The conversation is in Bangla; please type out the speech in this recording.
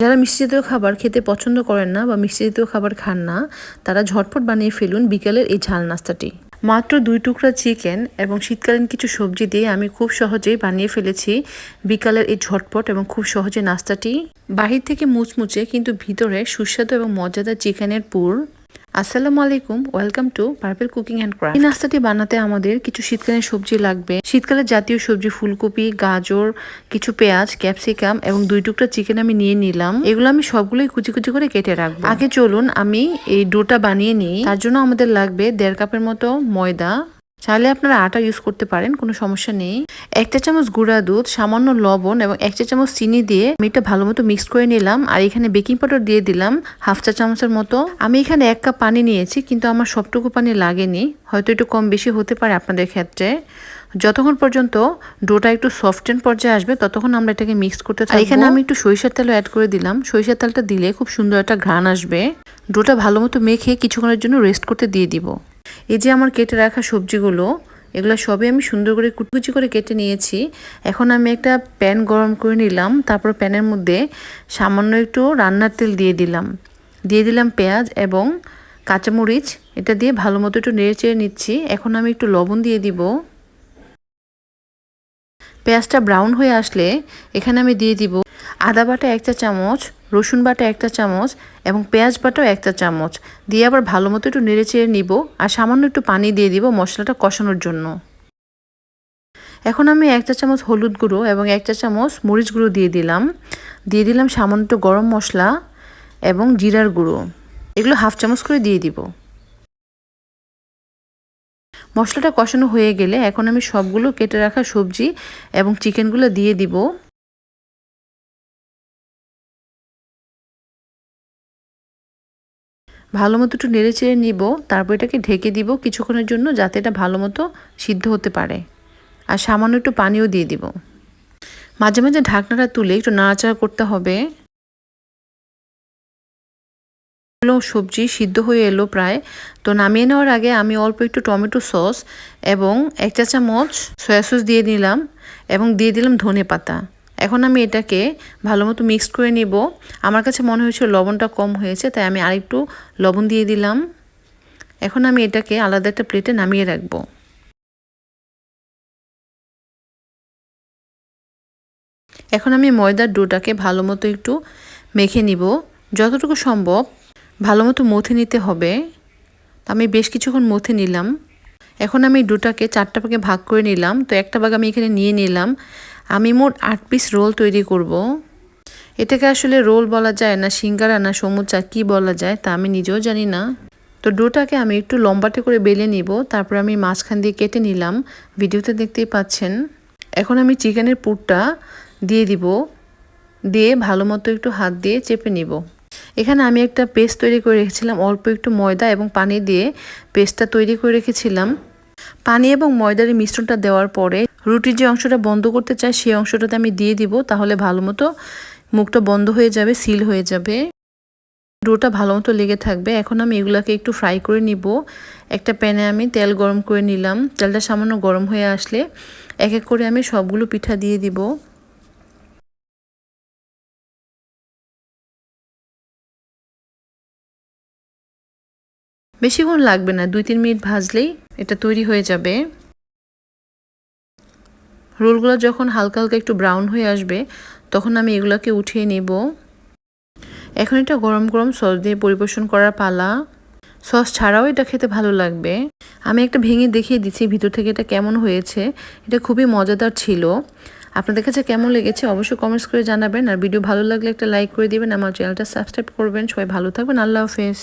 যারা মিষ্টি জাতীয় খাবার খেতে পছন্দ করেন না বা মিষ্টি জাতীয় খাবার খান না, তারা ঝটপট বানিয়ে ফেলুন বিকালের এই ঝাল নাস্তাটি। মাত্র 2 টুকরা চিকেন এবং শীতকালীন কিছু সবজি দিয়ে আমি খুব সহজেই বানিয়ে ফেলেছি বিকালের এই ঝটপট এবং খুব সহজে নাস্তাটি। বাহির থেকে মুচমুচে কিন্তু ভিতরে সুস্বাদু এবং মজাদার চিকেনের পুর। আসসালামু আলাইকুম, welcome to purple cooking and craft. এই নাস্তাটি বানাতে আমাদের কিছু শীতকালীন সবজি লাগবে। শীতকালের জাতীয় সবজি ফুলকপি, গাজর, কিছু পেঁয়াজ, ক্যাপসিকাম এবং 2 টুকরা চিকেন আমি নিয়ে নিলাম। এগুলো আমি সবগুলোই কুচি কুচি করে কেটে রাখবো। আগে চলুন আমি এই ডোটা বানিয়ে নিই। তার জন্য আমাদের লাগবে 1.5 কাপের মতো ময়দা। চাইলে আপনারা আটা ইউজ করতে পারেন, কোনো সমস্যা নেই। 1 চা চামচ গুঁড়া দুধ, সামান্য লবণ এবং 1 চা চামচ চিনি দিয়ে আমি এটা ভালো মতো মিক্স করে নিলাম। আর এখানে বেকিং পাউডার দিয়ে দিলাম 1/2 চা চামচের মতো। আমি এখানে 1 কাপ পানি নিয়েছি, কিন্তু আমার সবটুকু পানি লাগেনি, হয়তো একটু কম বেশি হতে পারে আপনাদের ক্ষেত্রে। যতক্ষণ পর্যন্ত ডোটা একটু সফটেন পর্যায়ে আসবে ততক্ষণ আমরা এটাকে মিক্স করতে থাকবো। আর এখানে আমি একটু সরিষার তেলও অ্যাড করে দিলাম। সরিষার তেলটা দিলে খুব সুন্দর একটা ঘ্রাণ আসবে। ডোটা ভালো মতো মেখে কিছুক্ষণের জন্য রেস্ট করতে দিয়ে দিব। এই যে আমার কেটে রাখা সবজিগুলো, এগুলো সবই আমি সুন্দর করে কুচি করে কেটে নিয়েছি। এখন আমি একটা প্যান গরম করে নিলাম। তারপর প্যানের মধ্যে সামান্য একটু রান্নার তেল দিয়ে দিলাম পেঁয়াজ এবং কাঁচামরিচ। এটা দিয়ে ভালো মতো একটু নেড়ে চেড়ে নিচ্ছি। এখন আমি একটু লবণ দিয়ে দিব। পেঁয়াজটা ব্রাউন হয়ে আসলে এখানে আমি দিয়ে দিব আদা বাটা 1 চা চামচ, রসুন বাটা 1 চা চামচ এবং পেঁয়াজ বাটাও 1 চা চামচ দিয়ে আবার ভালো মতো একটু নেড়ে চেড়ে নিব। আর সামান্য একটু পানি দিয়ে দিব মশলাটা কষানোর জন্য। এখন আমি 1 চা চামচ হলুদ গুঁড়ো এবং 1 চা চামচ মরিচ গুঁড়ো দিয়ে দিলাম সামান্য একটু গরম মশলা এবং জিরার গুঁড়ো। এগুলো 1/2 চামচ করে দিয়ে দিব। মশলাটা কষানো হয়ে গেলে এখন আমি সবগুলো কেটে রাখা সবজি এবং চিকেনগুলো দিয়ে দিব। ভালো মতো একটু নেড়ে চেড়ে নিব। তারপর এটাকে ঢেকে দিব কিছুক্ষণের জন্য, যাতে এটা ভালো মতো সিদ্ধ হতে পারে। আর সামান্য একটু পানিও দিয়ে দিব। মাঝে মাঝে ঢাকনাটা তুলে একটু নাড়াচাড়া করতে হবে। সবজি সিদ্ধ হয়ে এলো প্রায়। তো নামিয়ে নেওয়ার আগে আমি অল্প একটু টমেটো সস এবং 1 চা চামচ সয়া সস দিয়ে নিলাম এবং দিয়ে দিলাম ধনেপাতা। এখন আমি এটাকে ভালো মতো মিক্সড করে নিব। আমার কাছে মনে হয়েছিল লবণটা কম হয়েছে, তাই আমি আরেকটু লবণ দিয়ে দিলাম। এখন আমি এটাকে আলাদা একটা প্লেটে নামিয়ে রাখবো। এখন আমি ময়দার ডোটাকে ভালো মতো একটু মেখে নিব। যতটুকু সম্ভব ভালো মতো মথে নিতে হবে। আমি বেশ কিছুক্ষণ মথে নিলাম। এখন আমি ডোটাকে 4টা ভাগে ভাগ করে নিলাম। তো একটা ভাগ আমি এখানে নিয়ে নিলাম। আমি মোট 8 পিস রোল তৈরি করব। এটাকে আসলে রোল বলা যায় না, সিঙ্গারা না সমুচা কি বলা যায় তা আমি নিজেও জানি না। তো ডোটাকে আমি একটু লম্বাটে করে বেলে নিব। তারপর আমি মাঝখান দিয়ে কেটে নিলাম, ভিডিওতে দেখতেই পাচ্ছেন। এখন আমি চিকেনের পুরটা দিয়ে দিব, দিয়ে ভালো মতো একটু হাত দিয়ে চেপে নিব। এখানে আমি একটা পেস্ট তৈরি করে রেখেছিলাম, অল্প একটু ময়দা এবং পানি দিয়ে পেস্টটা তৈরি করে রেখেছিলাম। পানি এবং ময়দার মিশ্রণটা দেওয়ার পরে রুটির যে অংশটা বন্ধ করতে চাই সেই অংশটাতে আমি দিয়ে দিব। তাহলে ভালো মতো মুখটা বন্ধ হয়ে যাবে, সিল হয়ে যাবে, ডোটা ভালো মতো লেগে থাকবে। এখন আমি এগুলাকে একটু ফ্রাই করে নিব। একটা প্যানে আমি তেল গরম করে নিলাম। তেলটা সামান্য গরম হয়ে আসলে এক এক করে আমি সবগুলো পিঠা দিয়ে দিব। বেশিক্ষণ লাগবে না, 2-3 মিনিট ভাজলেই এটা তৈরি হয়ে যাবে। রোলগুলো যখন হালকা হালকা একটু ব্রাউন হয়ে আসবে তখন আমি এগুলোকে উঠিয়ে নেব। এখন এটা গরম গরম সস দিয়ে পরিবেশন করার পালা। সস ছাড়াও এটা খেতে ভালো লাগবে। আমি একটা ভেঙে দেখিয়ে দিচ্ছি ভিতর থেকে এটা কেমন হয়েছে। এটা খুবই মজাদার ছিল। আপনাদের কাছে কেমন লেগেছে অবশ্যই কমেন্টস করে জানাবেন। আর ভিডিও ভালো লাগলে একটা লাইক করে দিবেন, আমার চ্যানেলটা সাবস্ক্রাইব করবেন। সবাই ভালো থাকবেন। আল্লাহ হাফেজ।